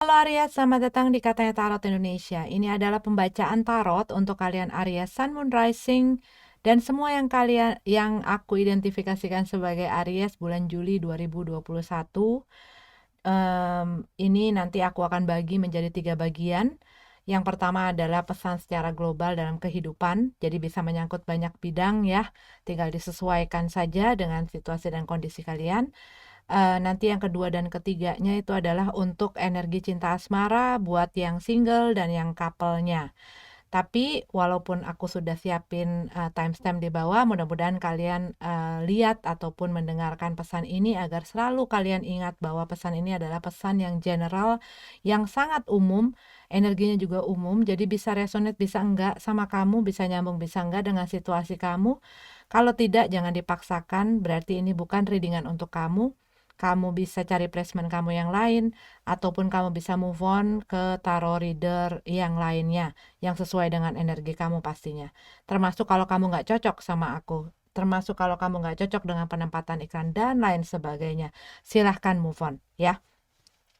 Halo Aries, selamat datang di Katanya Tarot Indonesia. Ini adalah pembacaan tarot untuk kalian Aries, Sun, Moon, Rising, dan semua yang aku identifikasikan sebagai Aries bulan Juli 2021. Ini nanti aku akan bagi menjadi 3 bagian. Yang pertama adalah pesan secara global dalam kehidupan, jadi bisa menyangkut banyak bidang ya. Tinggal disesuaikan saja dengan situasi dan kondisi kalian. Nanti yang kedua dan ketiganya itu adalah untuk energi cinta asmara buat yang single dan yang couple-nya. Tapi walaupun aku sudah siapin timestamp di bawah, mudah-mudahan kalian lihat ataupun mendengarkan pesan ini agar selalu kalian ingat bahwa pesan ini adalah pesan yang general, yang sangat umum, energinya juga umum, jadi bisa resonate, bisa enggak sama kamu, bisa nyambung, bisa enggak dengan situasi kamu. Kalau tidak, jangan dipaksakan, berarti ini bukan readingan untuk kamu. Kamu bisa cari placement kamu yang lain, ataupun kamu bisa move on ke tarot reader yang lainnya, yang sesuai dengan energi kamu pastinya. Termasuk kalau kamu nggak cocok sama aku, termasuk kalau kamu nggak cocok dengan penempatan iklan dan lain sebagainya, silahkan move on ya.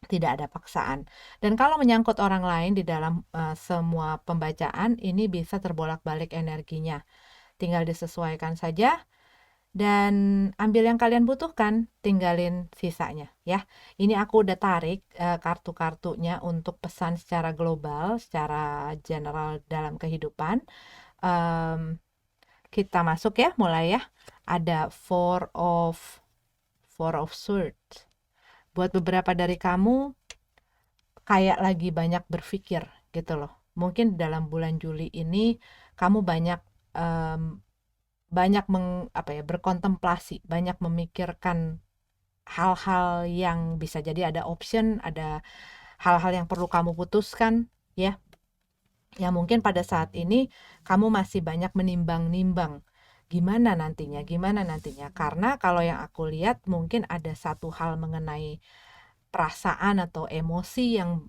Tidak ada paksaan. Dan kalau menyangkut orang lain di dalam semua pembacaan, ini bisa terbolak-balik energinya. Tinggal disesuaikan saja dan ambil yang kalian butuhkan, tinggalin sisanya ya. Ini aku udah tarik kartu-kartunya untuk pesan secara global, secara general dalam kehidupan. Em, kita masuk ya, mulai ya. Ada Four of Swords. Buat beberapa dari kamu kayak lagi banyak berpikir gitu loh. Mungkin dalam bulan Juli ini kamu banyak em, banyak berkontemplasi, banyak memikirkan hal-hal yang bisa jadi ada option, ada hal-hal yang perlu kamu putuskan ya. Ya mungkin pada saat ini kamu masih banyak menimbang-nimbang gimana nantinya. Karena kalau yang aku lihat mungkin ada satu hal mengenai perasaan atau emosi yang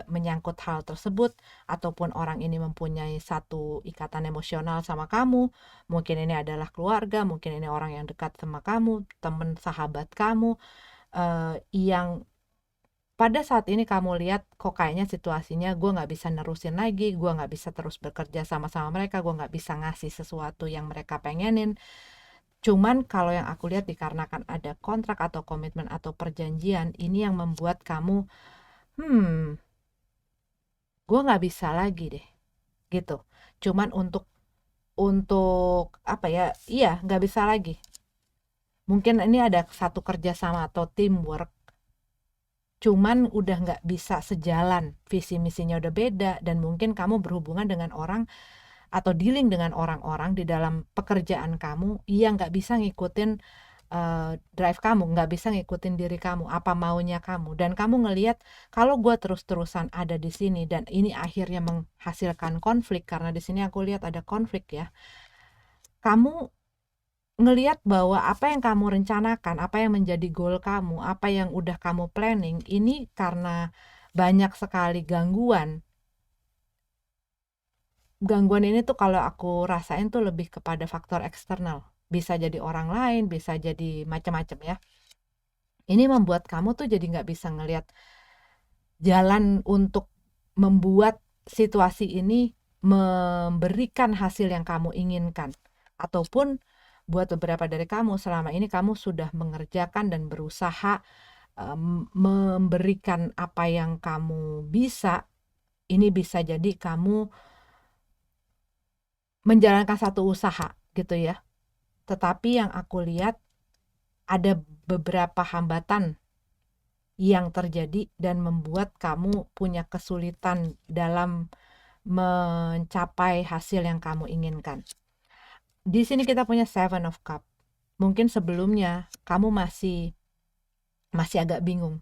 menyangkut hal tersebut, ataupun orang ini mempunyai satu ikatan emosional sama kamu. Mungkin ini adalah keluarga, mungkin ini orang yang dekat sama kamu, teman sahabat kamu, yang pada saat ini kamu lihat kok kayaknya situasinya gue nggak bisa nerusin lagi, gue nggak bisa terus bekerja sama mereka, gue nggak bisa ngasih sesuatu yang mereka pengenin. Cuman kalau yang aku lihat dikarenakan ada kontrak atau komitmen atau perjanjian, ini yang membuat kamu, gue nggak bisa lagi deh, gitu. Cuman untuk apa ya, iya nggak bisa lagi. Mungkin ini ada satu kerjasama atau teamwork, cuman udah nggak bisa sejalan, visi misinya udah beda, dan mungkin kamu berhubungan dengan orang atau dealing dengan orang-orang di dalam pekerjaan kamu yang nggak bisa ngikutin drive kamu, nggak bisa ngikutin diri kamu, apa maunya kamu, dan kamu ngelihat kalau gue terus-terusan ada di sini dan ini akhirnya menghasilkan konflik, karena di sini aku lihat ada konflik ya. Kamu ngelihat bahwa apa yang kamu rencanakan, apa yang menjadi goal kamu, apa yang udah kamu planning, ini karena banyak sekali gangguan ini tuh kalau aku rasain tuh lebih kepada faktor eksternal. Bisa jadi orang lain, bisa jadi macam-macam ya. Ini membuat kamu tuh jadi nggak bisa ngelihat jalan untuk membuat situasi ini memberikan hasil yang kamu inginkan. Ataupun buat beberapa dari kamu, selama ini kamu sudah mengerjakan dan berusaha memberikan apa yang kamu bisa. Ini bisa jadi kamu menjalankan satu usaha gitu ya. Tetapi yang aku lihat ada beberapa hambatan yang terjadi dan membuat kamu punya kesulitan dalam mencapai hasil yang kamu inginkan. Di sini kita punya Seven of Cup. Mungkin sebelumnya kamu masih agak bingung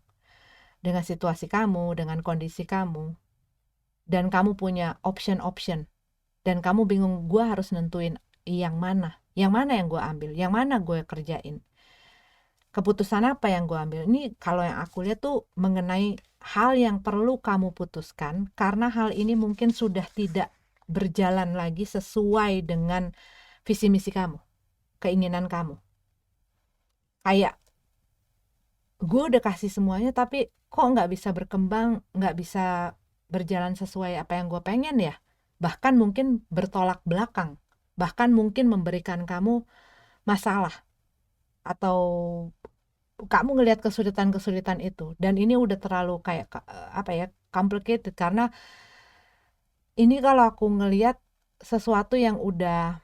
dengan situasi kamu, dengan kondisi kamu, dan kamu punya option-option, dan kamu bingung, gue harus nentuin yang mana yang gue ambil, yang mana gue kerjain, keputusan apa yang gue ambil. Ini kalau yang aku lihat tuh mengenai hal yang perlu kamu putuskan, karena hal ini mungkin sudah tidak berjalan lagi sesuai dengan visi misi kamu, keinginan kamu. Kayak gue udah kasih semuanya tapi kok nggak bisa berkembang, nggak bisa berjalan sesuai apa yang gue pengen ya. Bahkan mungkin bertolak belakang, bahkan mungkin memberikan kamu masalah, atau kamu ngelihat kesulitan-kesulitan itu. Dan ini udah terlalu kayak apa ya, complicated, karena ini kalau aku ngelihat sesuatu yang udah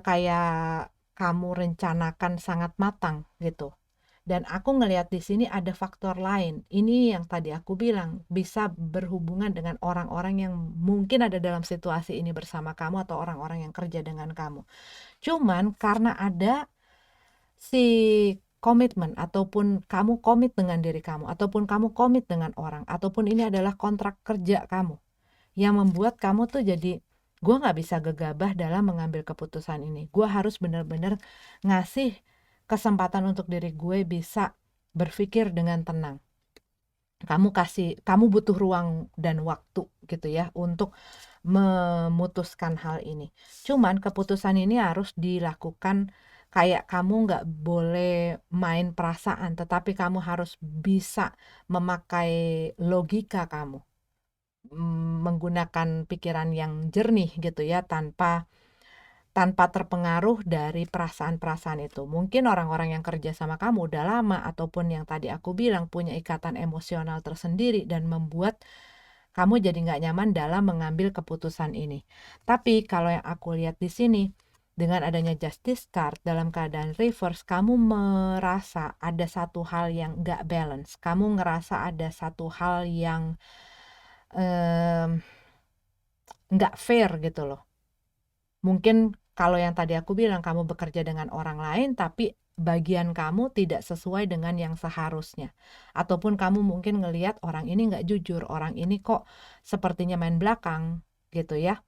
kayak kamu rencanakan sangat matang gitu. Dan aku ngelihat di sini ada faktor lain. Ini yang tadi aku bilang bisa berhubungan dengan orang-orang yang mungkin ada dalam situasi ini bersama kamu atau orang-orang yang kerja dengan kamu. Cuman karena ada si komitmen, ataupun kamu komit dengan diri kamu, ataupun kamu komit dengan orang, ataupun ini adalah kontrak kerja kamu, yang membuat kamu tuh jadi, gue nggak bisa gegabah dalam mengambil keputusan ini. Gue harus benar-benar ngasih kesempatan untuk diri gue bisa berpikir dengan tenang. Kamu butuh ruang dan waktu gitu ya untuk memutuskan hal ini. Cuman keputusan ini harus dilakukan, kayak kamu nggak boleh main perasaan, tetapi kamu harus bisa memakai logika kamu, menggunakan pikiran yang jernih gitu ya, tanpa terpengaruh dari perasaan-perasaan itu. Mungkin orang-orang yang kerja sama kamu udah lama, ataupun yang tadi aku bilang punya ikatan emosional tersendiri dan membuat kamu jadi nggak nyaman dalam mengambil keputusan ini. Tapi kalau yang aku lihat di sini, dengan adanya justice card dalam keadaan reverse, kamu merasa ada satu hal yang nggak balance. Kamu ngerasa ada satu hal yang nggak fair gitu loh. Mungkin kalau yang tadi aku bilang, kamu bekerja dengan orang lain tapi bagian kamu tidak sesuai dengan yang seharusnya. Ataupun kamu mungkin ngelihat orang ini nggak jujur, orang ini kok sepertinya main belakang gitu ya.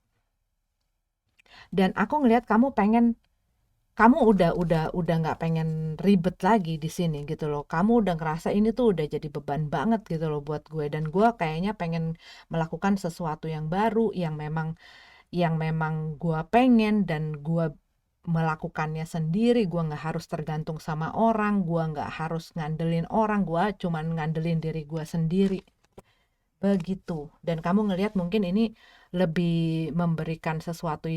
Dan aku ngelihat kamu udah nggak pengen ribet lagi di sini gitu loh. Kamu udah ngerasa ini tuh udah jadi beban banget gitu loh buat gue, dan gue kayaknya pengen melakukan sesuatu yang baru, yang memang gue pengen, dan gue melakukannya sendiri. Gue nggak harus tergantung sama orang, gue nggak harus ngandelin orang, gue cuman ngandelin diri gue sendiri begitu. Dan kamu ngelihat mungkin ini lebih memberikan sesuatu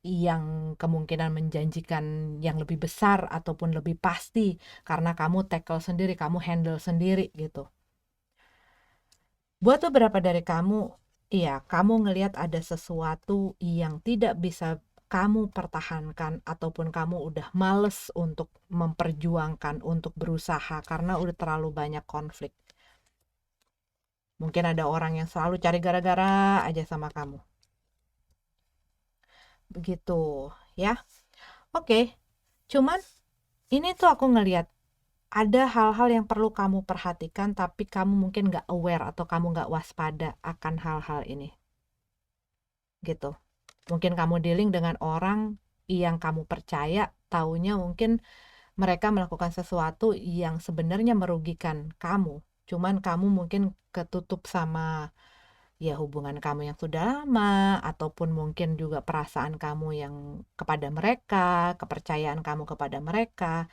yang kemungkinan menjanjikan, yang lebih besar ataupun lebih pasti, karena kamu tackle sendiri, kamu handle sendiri gitu. Buat beberapa dari kamu, iya, kamu ngelihat ada sesuatu yang tidak bisa kamu pertahankan, ataupun kamu udah males untuk memperjuangkan, untuk berusaha, karena udah terlalu banyak konflik. Mungkin ada orang yang selalu cari gara-gara aja sama kamu. Begitu, ya. Oke, cuman ini tuh aku ngelihat ada hal-hal yang perlu kamu perhatikan, tapi kamu mungkin nggak aware atau kamu nggak waspada akan hal-hal ini. Gitu. Mungkin kamu dealing dengan orang yang kamu percaya, taunya mungkin mereka melakukan sesuatu yang sebenarnya merugikan kamu. Cuman kamu mungkin ketutup sama ya hubungan kamu yang sudah lama, ataupun mungkin juga perasaan kamu yang kepada mereka, kepercayaan kamu kepada mereka.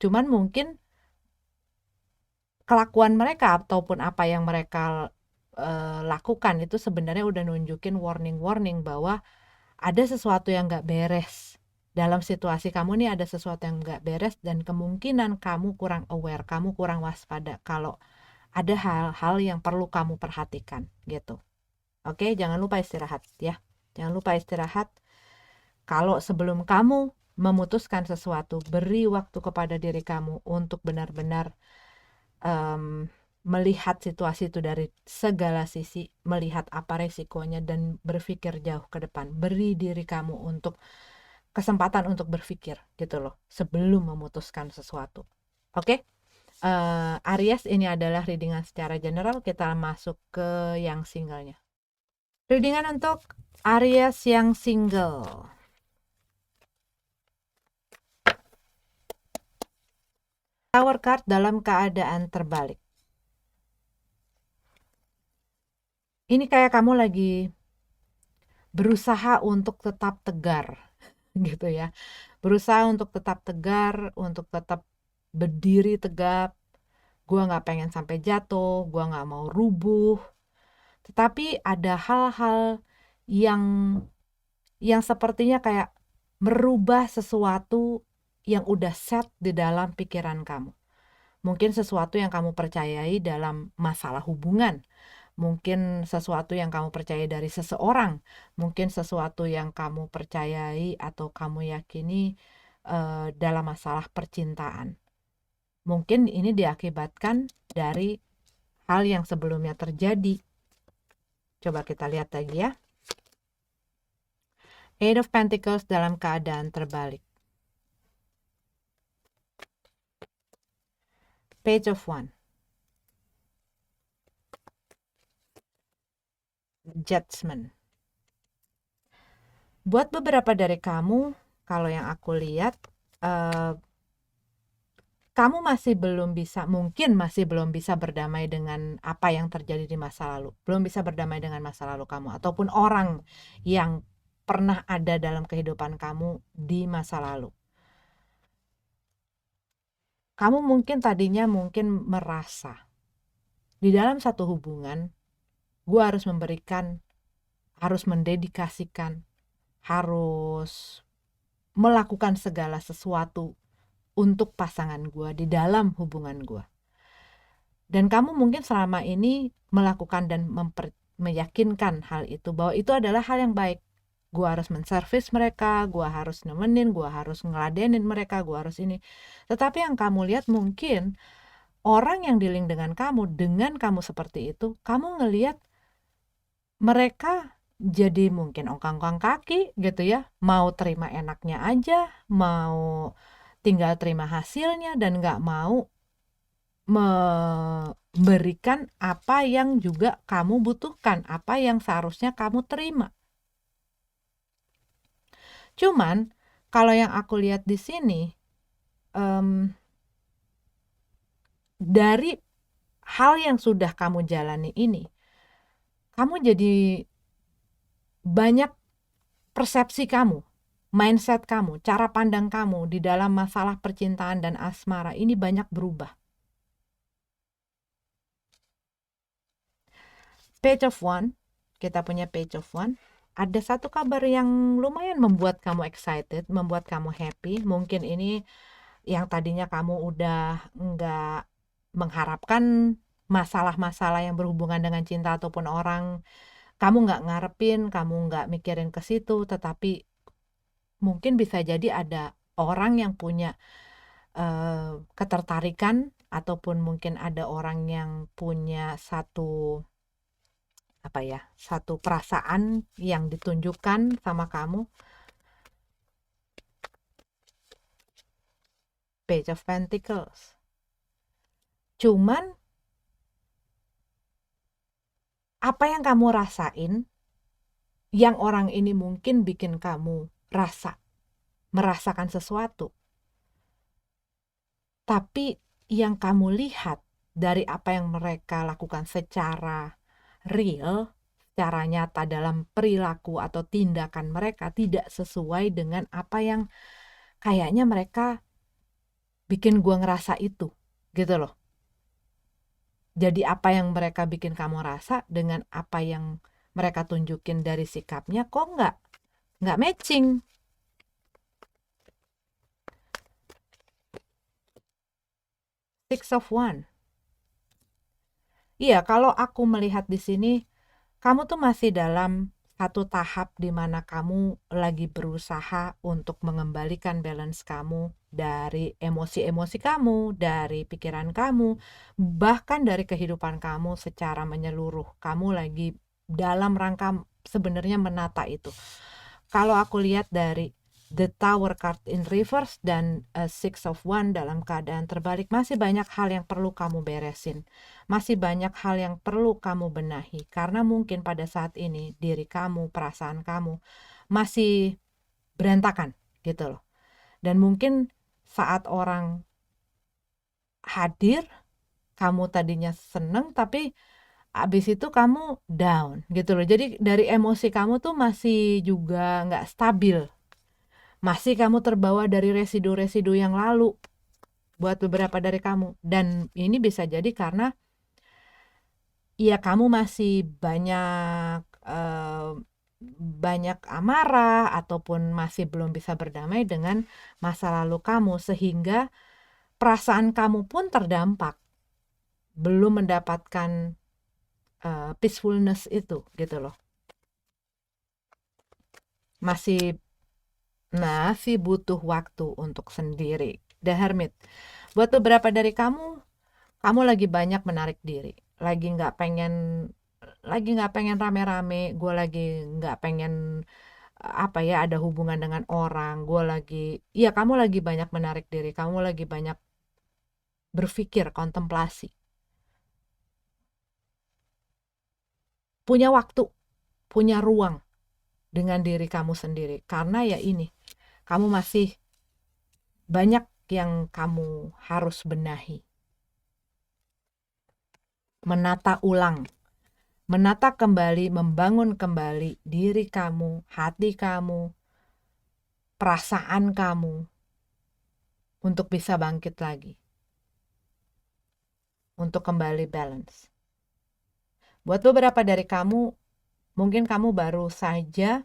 Cuman mungkin kelakuan mereka ataupun apa yang mereka lakukan itu sebenarnya udah nunjukin warning-warning bahwa ada sesuatu yang nggak beres. Dalam situasi kamu nih ada sesuatu yang nggak beres, dan kemungkinan kamu kurang aware, kamu kurang waspada kalau ada hal-hal yang perlu kamu perhatikan gitu. Oke, jangan lupa istirahat ya. Jangan lupa istirahat. Kalau sebelum kamu memutuskan sesuatu, beri waktu kepada diri kamu untuk benar-benar melihat situasi itu dari segala sisi, melihat apa resikonya, dan berpikir jauh ke depan. Beri diri kamu untuk kesempatan untuk berpikir gitu loh sebelum memutuskan sesuatu. Oke? Aries, ini adalah readingan secara general. Kita masuk ke yang singlenya. Readingan untuk Aries yang single. Tower card dalam keadaan terbalik. Ini kayak kamu lagi berusaha untuk tetap tegar gitu ya. Berusaha untuk tetap tegar, untuk tetap berdiri tegap, gue nggak pengen sampai jatuh, gue nggak mau rubuh. Tetapi ada hal-hal yang sepertinya kayak merubah sesuatu yang udah set di dalam pikiran kamu. Mungkin sesuatu yang kamu percayai dalam masalah hubungan, mungkin sesuatu yang kamu percayai dari seseorang, mungkin sesuatu yang kamu percayai atau kamu yakini dalam masalah percintaan. Mungkin ini diakibatkan dari hal yang sebelumnya terjadi. Coba kita lihat lagi ya. Eight of Pentacles dalam keadaan terbalik. Page of Wands. Judgment. Buat beberapa dari kamu, kalau yang aku lihat, kamu mungkin masih belum bisa berdamai dengan apa yang terjadi di masa lalu. Belum bisa berdamai dengan masa lalu kamu, ataupun orang yang pernah ada dalam kehidupan kamu di masa lalu. Kamu mungkin tadinya merasa di dalam satu hubungan, gue harus mendedikasikan, harus melakukan segala sesuatu untuk pasangan gue di dalam hubungan gue. Dan kamu mungkin selama ini melakukan dan meyakinkan hal itu, bahwa itu adalah hal yang baik. Gue harus menservis mereka, gue harus nemenin, gue harus ngeladenin mereka, gue harus ini. Tetapi yang kamu lihat mungkin orang yang dealing dengan kamu seperti itu, kamu ngelihat mereka jadi mungkin ongkang-ongkang kaki gitu ya, mau terima enaknya aja, mau tinggal terima hasilnya, dan gak mau memberikan apa yang juga kamu butuhkan, apa yang seharusnya kamu terima. Cuman kalau yang aku lihat di sini, dari hal yang sudah kamu jalani ini, kamu jadi banyak persepsi kamu, mindset kamu, cara pandang kamu di dalam masalah percintaan dan asmara ini banyak berubah. Page of Wands, kita punya Page of Wands. Ada satu kabar yang lumayan membuat kamu excited, membuat kamu happy. Mungkin ini yang tadinya kamu udah nggak mengharapkan masalah-masalah yang berhubungan dengan cinta ataupun orang, kamu nggak ngarepin, kamu nggak mikirin ke situ, tetapi mungkin bisa jadi ada orang yang punya ketertarikan, ataupun mungkin ada orang yang punya satu perasaan yang ditunjukkan sama kamu. Page of Pentacles. Cuman apa yang kamu rasain, yang orang ini mungkin bikin kamu merasakan sesuatu. Tapi yang kamu lihat dari apa yang mereka lakukan secara real, secara nyata dalam perilaku atau tindakan mereka, tidak sesuai dengan apa yang kayaknya mereka bikin gua ngerasa itu, gitu loh. Jadi apa yang mereka bikin kamu rasa dengan apa yang mereka tunjukin dari sikapnya kok nggak matching. Six of Wands. Iya, kalau aku melihat di sini, kamu tuh masih dalam satu tahap di mana kamu lagi berusaha untuk mengembalikan balance kamu dari emosi-emosi kamu, dari pikiran kamu, bahkan dari kehidupan kamu secara menyeluruh. Kamu lagi dalam rangka sebenarnya menata itu. Kalau aku lihat dari The Tower card in reverse dan Six of Wands dalam keadaan terbalik, masih banyak hal yang perlu kamu beresin. Masih banyak hal yang perlu kamu benahi. Karena mungkin pada saat ini diri kamu, perasaan kamu masih berantakan gitu loh. Dan mungkin saat orang hadir, kamu tadinya seneng tapi abis itu kamu down gitu loh. Jadi dari emosi kamu tuh masih juga nggak stabil. Masih kamu terbawa dari residu-residu yang lalu. buat beberapa dari kamu. Dan ini bisa jadi karena ya kamu masih banyak amarah ataupun masih belum bisa berdamai dengan masa lalu kamu, sehingga perasaan kamu pun terdampak, belum mendapatkan peacefulness itu gitu loh. Masih butuh waktu untuk sendiri. The Hermit. Buat beberapa dari kamu lagi banyak menarik diri. Lagi nggak pengen rame-rame. Gue lagi nggak pengen ada hubungan dengan orang. Kamu lagi banyak menarik diri. Kamu lagi banyak berpikir, kontemplasi. Punya waktu, punya ruang dengan diri kamu sendiri. Karena ya ini, kamu masih banyak yang kamu harus benahi. Menata ulang, menata kembali, membangun kembali diri kamu, hati kamu, perasaan kamu untuk bisa bangkit lagi. Untuk kembali balance. Buat beberapa dari kamu, mungkin kamu baru saja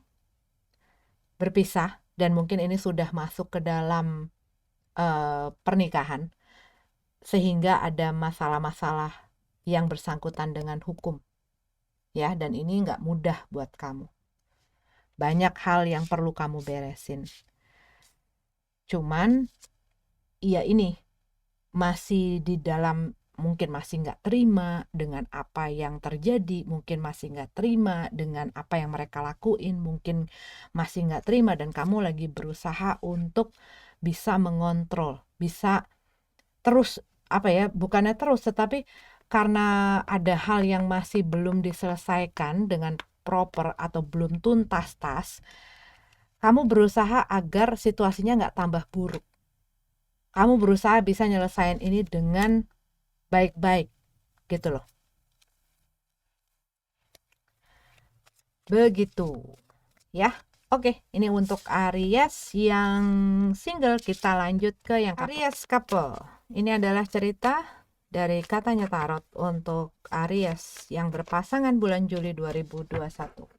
berpisah dan mungkin ini sudah masuk ke dalam pernikahan, sehingga ada masalah-masalah yang bersangkutan dengan hukum. Ya, dan ini nggak mudah buat kamu. Banyak hal yang perlu kamu beresin. Cuman, ya ini, masih di dalam, mungkin masih nggak terima dengan apa yang terjadi, mungkin masih nggak terima dengan apa yang mereka lakuin, mungkin masih nggak terima, dan kamu lagi berusaha untuk bisa mengontrol, bisa terus, bukannya terus, tetapi karena ada hal yang masih belum diselesaikan dengan proper atau belum tuntas, kamu berusaha agar situasinya nggak tambah buruk. Kamu berusaha bisa nyelesain ini dengan baik-baik, gitu loh. Begitu, ya. Oke, ini untuk Aries yang single. Kita lanjut ke yang Aries couple. Ini adalah cerita dari katanya tarot untuk Aries yang berpasangan bulan Juli 2021.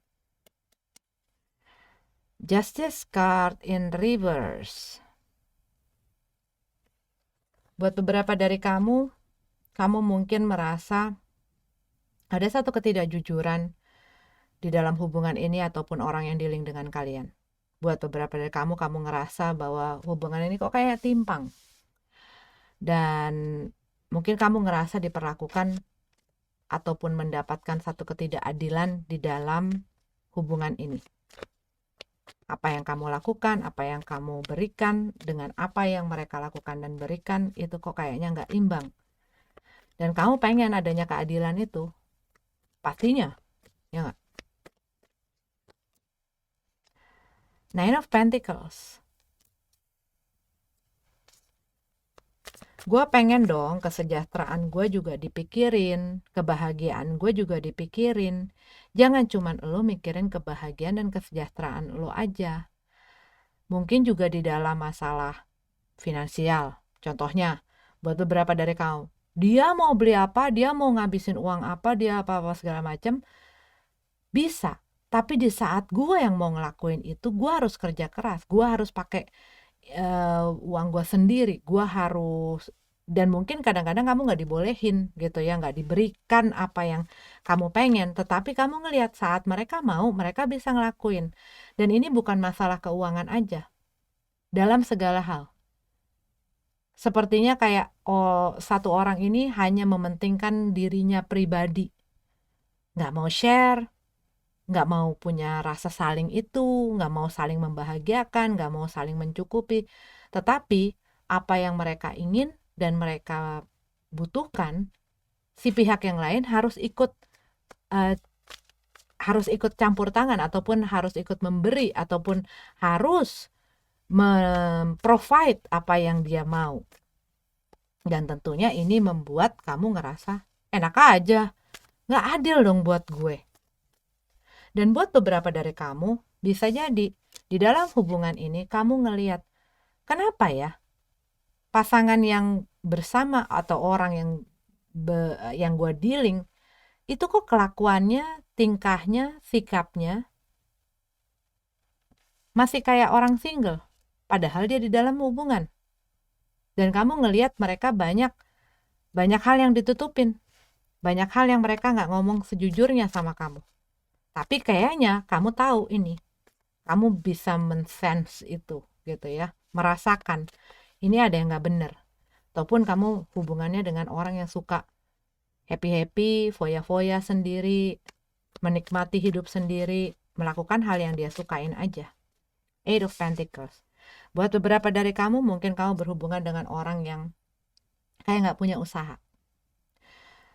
Justice card in reverse. Buat beberapa dari kamu mungkin merasa ada satu ketidakjujuran di dalam hubungan ini ataupun orang yang dealing dengan kalian. Buat beberapa dari kamu ngerasa bahwa hubungan ini kok kayak timpang. Dan mungkin kamu ngerasa diperlakukan ataupun mendapatkan satu ketidakadilan di dalam hubungan ini. Apa yang kamu lakukan, apa yang kamu berikan, dengan apa yang mereka lakukan dan berikan, itu kok kayaknya nggak imbang. Dan kamu pengen adanya keadilan itu. Pastinya, ya nggak? Nine of Pentacles. Gue pengen dong kesejahteraan gue juga dipikirin, kebahagiaan gue juga dipikirin. Jangan cuman lo mikirin kebahagiaan dan kesejahteraan lo aja. Mungkin juga di dalam masalah finansial. Contohnya, buat beberapa dari kamu, dia mau beli apa, dia mau ngabisin uang apa, dia apa-apa segala macam, bisa. Tapi di saat gue yang mau ngelakuin itu, gue harus kerja keras, gue harus pakai uang gue sendiri, gue harus, dan mungkin kadang-kadang kamu nggak dibolehin gitu ya, nggak diberikan apa yang kamu pengen, tetapi kamu ngelihat saat mereka mau, mereka bisa ngelakuin. Dan ini bukan masalah keuangan aja, dalam segala hal. Sepertinya kayak satu orang ini hanya mementingkan dirinya pribadi, nggak mau share, nggak mau punya rasa saling itu, nggak mau saling membahagiakan, nggak mau saling mencukupi. Tetapi apa yang mereka ingin dan mereka butuhkan, si pihak yang lain harus ikut campur tangan, ataupun harus ikut memberi, ataupun harus memprovide apa yang dia mau. Dan tentunya ini membuat kamu ngerasa enak aja, nggak adil dong buat gue. Dan buat beberapa dari kamu, bisa jadi di dalam hubungan ini kamu ngelihat, kenapa ya pasangan yang bersama atau orang yang gue dealing, itu kok kelakuannya, tingkahnya, sikapnya masih kayak orang single, padahal dia di dalam hubungan. Dan kamu ngelihat mereka banyak hal yang ditutupin, banyak hal yang mereka nggak ngomong sejujurnya sama kamu. Tapi kayaknya kamu tahu ini, kamu bisa men-sense itu gitu ya, merasakan ini ada yang nggak bener. Ataupun kamu hubungannya dengan orang yang suka happy-happy, foya-foya sendiri, menikmati hidup sendiri, melakukan hal yang dia sukain aja. Eight of Pentacles. Buat beberapa dari kamu, mungkin kamu berhubungan dengan orang yang kayak nggak punya usaha.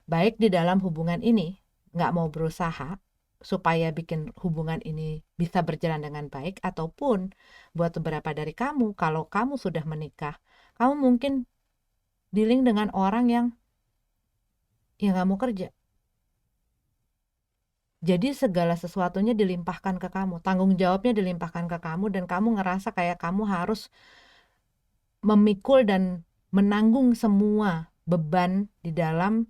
Baik di dalam hubungan ini, nggak mau berusaha supaya bikin hubungan ini bisa berjalan dengan baik, ataupun buat beberapa dari kamu, kalau kamu sudah menikah, kamu mungkin dealing dengan orang yang nggak mau kerja. Jadi segala sesuatunya dilimpahkan ke kamu, tanggung jawabnya dilimpahkan ke kamu, dan kamu ngerasa kayak kamu harus memikul dan menanggung semua beban di dalam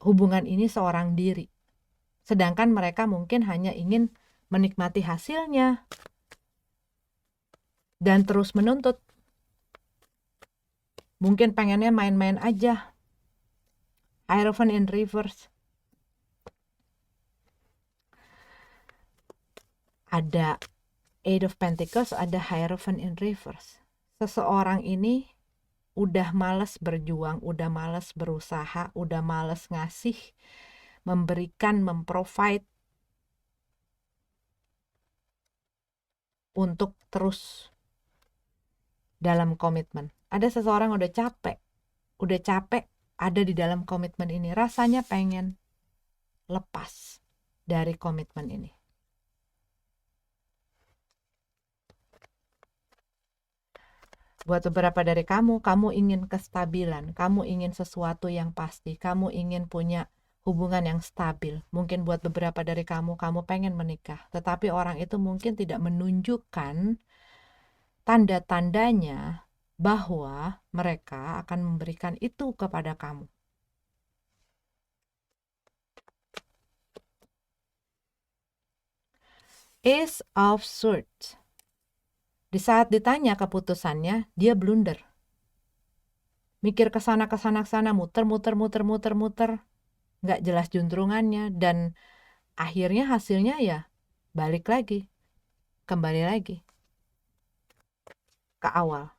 hubungan ini seorang diri. Sedangkan mereka mungkin hanya ingin menikmati hasilnya dan terus menuntut. Mungkin pengennya main-main aja. Hierophant in reverse. Ada Eight of Pentacles, ada Hierophant in reverse. Seseorang ini udah males berjuang, udah males berusaha, udah males ngasih, memberikan, memprovide untuk terus dalam komitmen. Ada seseorang udah capek ada di dalam komitmen ini, rasanya pengen lepas dari komitmen ini. Buat beberapa dari kamu ingin kestabilan, kamu ingin sesuatu yang pasti, kamu ingin punya hubungan yang stabil. Mungkin buat beberapa dari kamu pengen menikah, tetapi orang itu mungkin tidak menunjukkan tanda-tandanya bahwa mereka akan memberikan itu kepada kamu. Ace of Swords. Di saat ditanya keputusannya, dia blunder. Mikir kesana, muter, nggak jelas juntrungannya, dan akhirnya hasilnya ya balik lagi, kembali lagi ke awal.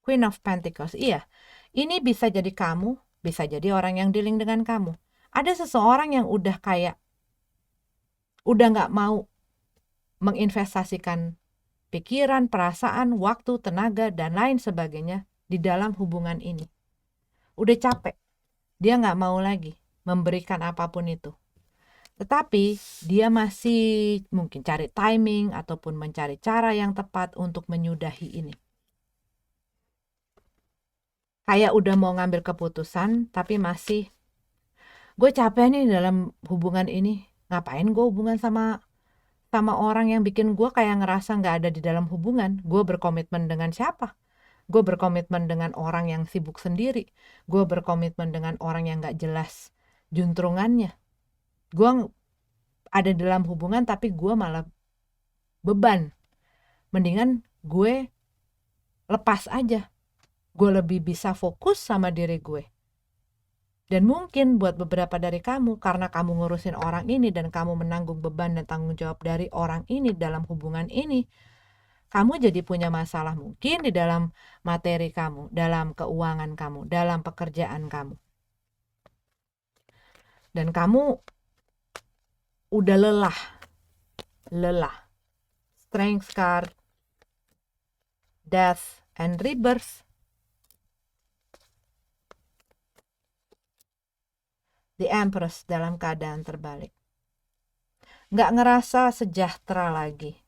Queen of Pentacles, iya, ini bisa jadi kamu, bisa jadi orang yang dealing dengan kamu. Ada seseorang yang udah nggak mau menginvestasikan pikiran, perasaan, waktu, tenaga, dan lain sebagainya di dalam hubungan ini. Udah capek, dia nggak mau lagi memberikan apapun itu. Tetapi dia masih mungkin cari timing ataupun mencari cara yang tepat untuk menyudahi ini. Kayak udah mau ngambil keputusan, tapi masih, gue capek nih dalam hubungan ini. Ngapain gue hubungan sama orang yang bikin gue kayak ngerasa nggak ada di dalam hubungan. Gue berkomitmen dengan siapa? Gue berkomitmen dengan orang yang sibuk sendiri. Gue berkomitmen dengan orang yang gak jelas juntrungannya. Gue ada dalam hubungan tapi gue malah beban. Mendingan gue lepas aja. Gue lebih bisa fokus sama diri gue. Dan mungkin buat beberapa dari kamu, karena kamu ngurusin orang ini dan kamu menanggung beban dan tanggung jawab dari orang ini dalam hubungan ini, kamu jadi punya masalah mungkin di dalam materi kamu, dalam keuangan kamu, dalam pekerjaan kamu. Dan kamu udah lelah. Strength card, death and rebirth. The Empress dalam keadaan terbalik. Nggak ngerasa sejahtera lagi.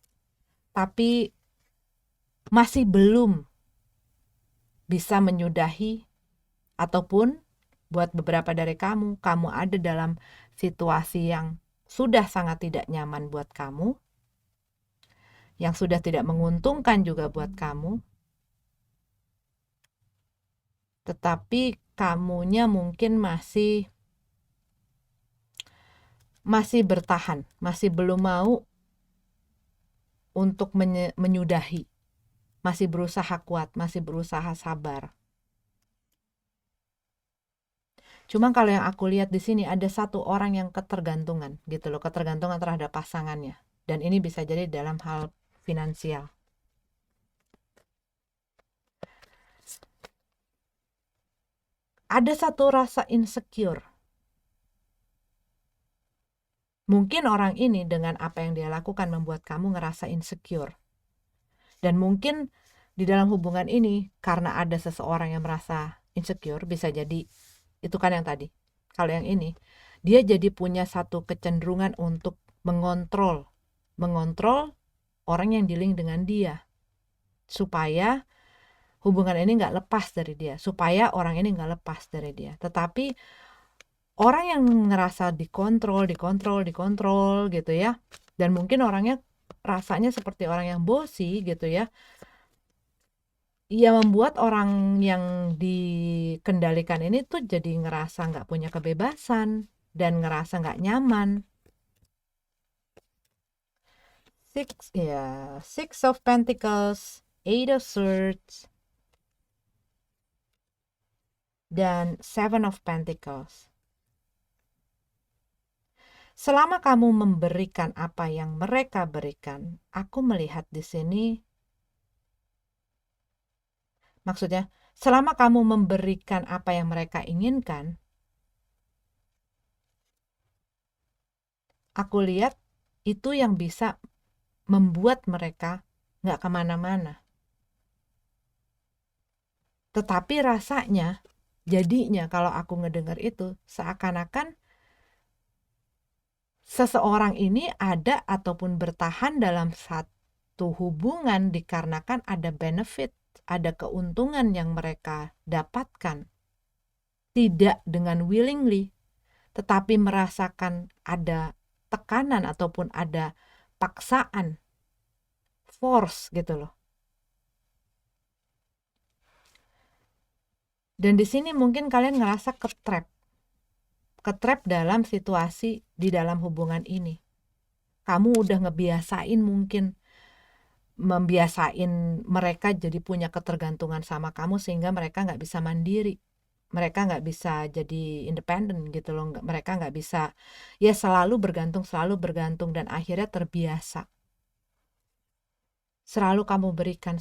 Tapi masih belum bisa menyudahi, ataupun buat beberapa dari kamu ada dalam situasi yang sudah sangat tidak nyaman buat kamu. yang sudah tidak menguntungkan juga buat kamu, tetapi kamunya mungkin masih bertahan, masih belum mau untuk menyudahi, masih berusaha kuat, masih berusaha sabar. Cuma kalau yang aku lihat di sini ada satu orang yang ketergantungan gitu loh, ketergantungan terhadap pasangannya. Dan ini bisa jadi dalam hal finansial. Ada satu rasa insecure. Mungkin orang ini dengan apa yang dia lakukan membuat kamu ngerasa insecure. Dan mungkin di dalam hubungan ini karena ada seseorang yang merasa insecure, bisa jadi itu kan yang tadi. Kalau yang ini, dia jadi punya satu kecenderungan untuk mengontrol orang yang dealing dengan dia, supaya hubungan ini nggak lepas dari dia, supaya orang ini nggak lepas dari dia. Tetapi orang yang ngerasa dikontrol gitu ya, dan mungkin orangnya rasanya seperti orang yang bosi gitu ya, membuat orang yang dikendalikan ini tuh jadi ngerasa nggak punya kebebasan dan ngerasa nggak nyaman. Six of Pentacles, Eight of Swords, dan Seven of Pentacles. Selama kamu memberikan apa yang mereka berikan, aku melihat di sini, maksudnya, selama kamu memberikan apa yang mereka inginkan, aku lihat itu yang bisa membuat mereka nggak kemana-mana. Tetapi rasanya, jadinya kalau aku ngedengar itu, seakan-akan seseorang ini ada ataupun bertahan dalam satu hubungan dikarenakan ada benefit, ada keuntungan yang mereka dapatkan. Tidak dengan willingly, tetapi merasakan ada tekanan ataupun ada paksaan, force gitu loh. Dan di sini mungkin kalian ngerasa ketrap dalam situasi di dalam hubungan ini. Kamu udah ngebiasain, mungkin membiasain mereka jadi punya ketergantungan sama kamu sehingga mereka nggak bisa mandiri, mereka nggak bisa jadi independen gitu loh, mereka nggak bisa ya selalu bergantung dan akhirnya terbiasa. Selalu kamu berikan.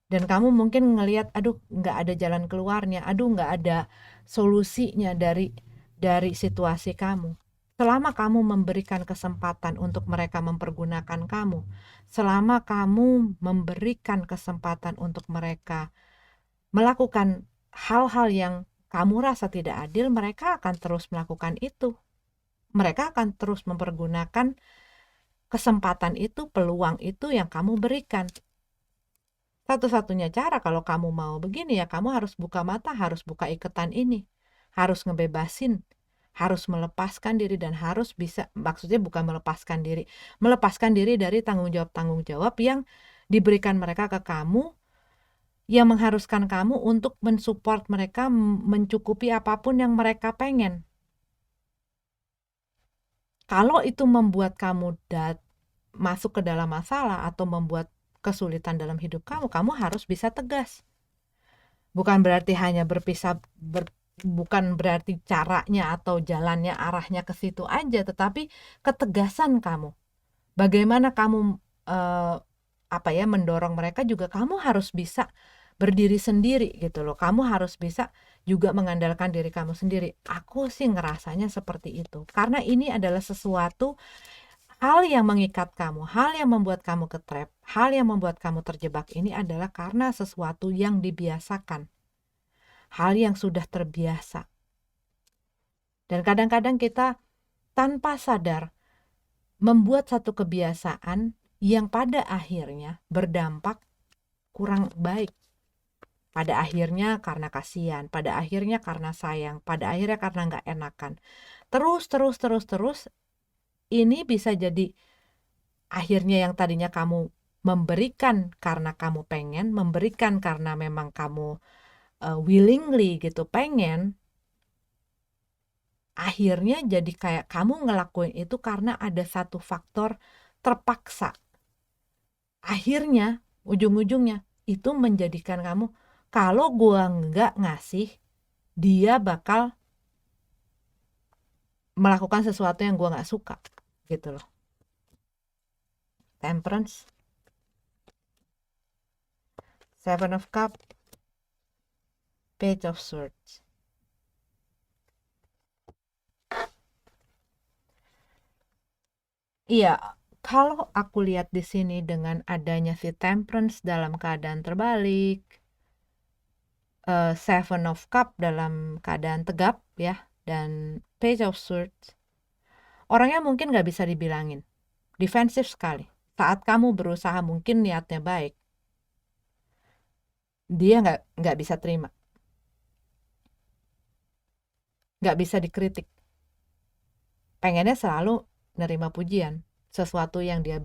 Dan kamu mungkin ngelihat, aduh nggak ada jalan keluarnya, aduh nggak ada solusinya dari situasi kamu. Selama kamu memberikan kesempatan untuk mereka mempergunakan kamu, selama kamu memberikan kesempatan untuk mereka melakukan hal-hal yang kamu rasa tidak adil, mereka akan terus melakukan itu. Mereka akan terus mempergunakan kesempatan itu, peluang itu yang kamu berikan. Satu-satunya cara kalau kamu mau begini ya kamu harus buka mata, harus buka ikatan ini, harus ngebebasin, harus melepaskan diri dan harus bisa, maksudnya bukan melepaskan diri dari tanggung jawab yang diberikan mereka ke kamu, yang mengharuskan kamu untuk mensupport mereka mencukupi apapun yang mereka pengen. Kalau itu membuat kamu masuk ke dalam masalah atau membuat kesulitan dalam hidup kamu harus bisa tegas. Bukan berarti hanya berpisah, bukan berarti caranya atau jalannya arahnya ke situ aja, tetapi ketegasan kamu. Bagaimana kamu mendorong mereka juga, kamu harus bisa berdiri sendiri gitu loh. Kamu harus bisa juga mengandalkan diri kamu sendiri. Aku sih ngerasanya seperti itu. Karena ini adalah sesuatu hal yang mengikat kamu, hal yang membuat kamu ketrap, hal yang membuat kamu terjebak ini adalah karena sesuatu yang dibiasakan, hal yang sudah terbiasa. Dan kadang-kadang kita tanpa sadar membuat satu kebiasaan yang pada akhirnya berdampak kurang baik. Pada akhirnya karena kasihan, pada akhirnya karena sayang, pada akhirnya karena nggak enakan. Terus, ini bisa jadi akhirnya yang tadinya kamu memberikan karena kamu pengen, memberikan karena memang kamu willingly gitu pengen, akhirnya jadi kayak kamu ngelakuin itu karena ada satu faktor terpaksa. Akhirnya ujung-ujungnya itu menjadikan kamu, kalau gua nggak ngasih, dia bakal melakukan sesuatu yang gua nggak suka gitu loh. Temperance, Seven of Cups, Page of Swords. Iya, kalau aku lihat di sini dengan adanya si Temperance dalam keadaan terbalik, Seven of Cup dalam keadaan tegap ya, dan Page of Swords, orangnya mungkin nggak bisa dibilangin, defensif sekali. Saat kamu berusaha mungkin niatnya baik, dia nggak bisa terima, nggak bisa dikritik. Pengennya selalu nerima pujian, sesuatu yang dia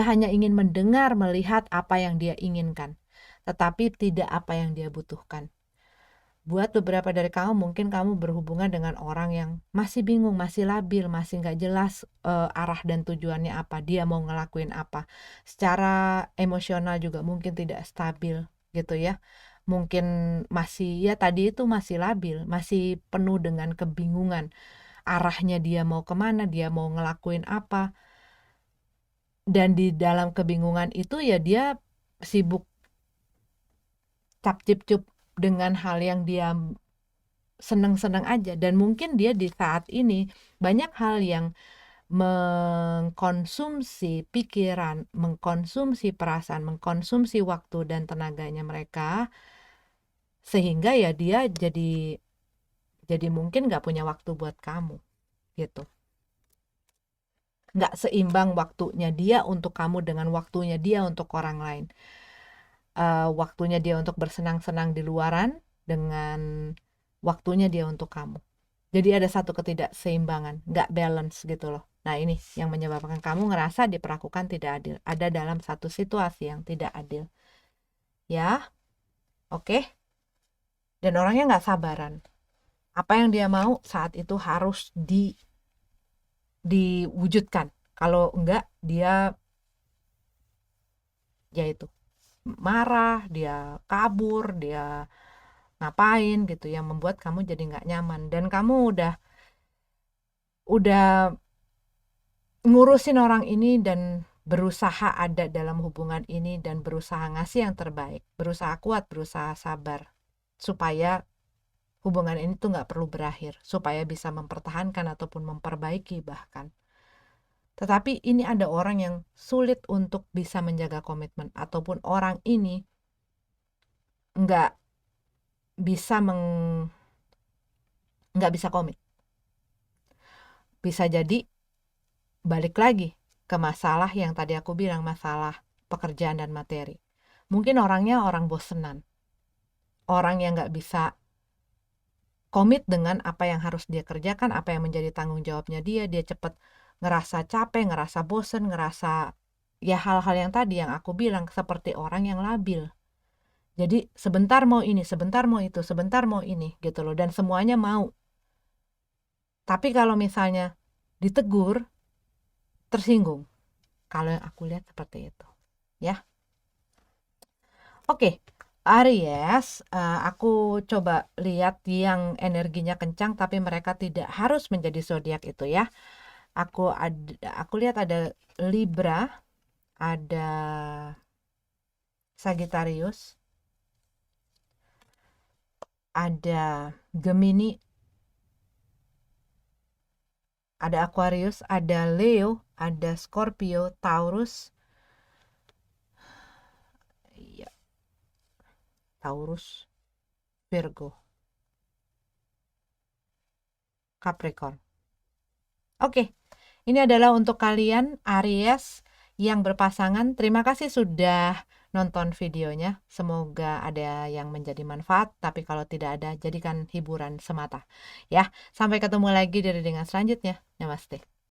hanya ingin mendengar, melihat apa yang dia inginkan, tetapi tidak apa yang dia butuhkan. Buat beberapa dari kamu, mungkin kamu berhubungan dengan orang yang masih bingung, masih labil, masih nggak jelas arah dan tujuannya apa, dia mau ngelakuin apa. Secara emosional juga mungkin tidak stabil gitu ya. Mungkin masih, ya tadi itu masih labil, masih penuh dengan kebingungan. Arahnya dia mau kemana, dia mau ngelakuin apa. Dan di dalam kebingungan itu ya dia sibuk cap-cip-cup dengan hal yang dia seneng-seneng aja. Dan mungkin dia di saat ini banyak hal yang mengkonsumsi pikiran, mengkonsumsi perasaan, mengkonsumsi waktu dan tenaganya mereka, sehingga ya dia jadi mungkin nggak punya waktu buat kamu gitu. Nggak seimbang waktunya dia untuk kamu dengan waktunya dia untuk orang lain. Waktunya dia untuk bersenang-senang di luaran dengan waktunya dia untuk kamu. Jadi ada satu ketidakseimbangan, nggak balance gitu loh. Nah ini yang menyebabkan kamu ngerasa diperlakukan tidak adil. Ada dalam satu situasi yang tidak adil. Ya, oke. Dan orangnya nggak sabaran. Apa yang dia mau saat itu harus diwujudkan. Kalau enggak, dia ya itu marah, dia kabur, dia ngapain gitu yang membuat kamu jadi nggak nyaman. Dan kamu udah ngurusin orang ini dan berusaha ada dalam hubungan ini dan berusaha ngasih yang terbaik, berusaha kuat, berusaha sabar, supaya hubungan ini tuh nggak perlu berakhir, supaya bisa mempertahankan ataupun memperbaiki bahkan. Tetapi ini ada orang yang sulit untuk bisa menjaga komitmen, ataupun orang ini nggak bisa nggak bisa komit. Bisa jadi balik lagi ke masalah yang tadi aku bilang, masalah pekerjaan dan materi. Mungkin orangnya orang bosenan, orang yang nggak bisa komit dengan apa yang harus dia kerjakan, apa yang menjadi tanggung jawabnya dia cepet ngerasa capek, ngerasa bosen, ngerasa ya hal-hal yang tadi yang aku bilang, seperti orang yang labil. Jadi sebentar mau ini, sebentar mau itu, sebentar mau ini gitu loh, dan semuanya mau. Tapi kalau misalnya ditegur, tersinggung. Kalau yang aku lihat seperti itu. Ya. Oke. Aries, aku coba lihat yang energinya kencang tapi mereka tidak harus menjadi zodiak itu ya. Aku lihat ada Libra, ada Sagittarius, ada Gemini, ada Aquarius, ada Leo, ada Scorpio, Taurus, ya, Taurus, Virgo, Capricorn. Oke, ini adalah untuk kalian Aries yang berpasangan. Terima kasih sudah nonton videonya. Semoga ada yang menjadi manfaat, tapi kalau tidak ada, jadikan hiburan semata. Ya, sampai ketemu lagi di readingan selanjutnya. Namaste.